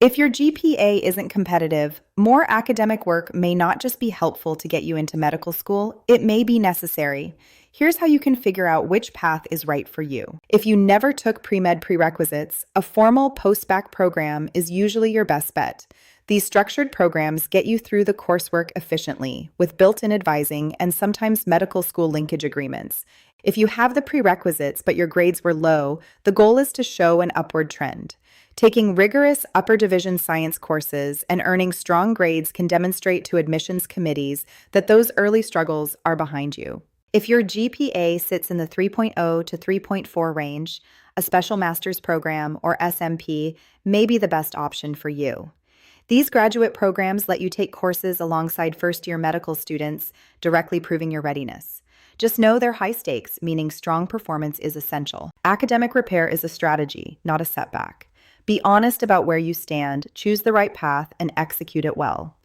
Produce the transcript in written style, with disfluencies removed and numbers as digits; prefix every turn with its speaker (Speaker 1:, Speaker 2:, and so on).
Speaker 1: If your GPA isn't competitive, more academic work may not just be helpful to get you into medical school, it may be necessary. Here's how you can figure out which path is right for you. If you never took pre-med prerequisites, a formal post-bacc program is usually your best bet. These structured programs get you through the coursework efficiently, with built-in advising and sometimes medical school linkage agreements. If you have the prerequisites but your grades were low, the goal is to show an upward trend. Taking rigorous upper division science courses and earning strong grades can demonstrate to admissions committees that those early struggles are behind you. If your GPA sits in the 3.0 to 3.4 range, a special master's program or SMP may be the best option for you. These graduate programs let you take courses alongside first-year medical students, directly proving your readiness. Just know they're high stakes, meaning strong performance is essential. Academic repair is a strategy, not a setback. Be honest about where you stand, choose the right path, and execute it well.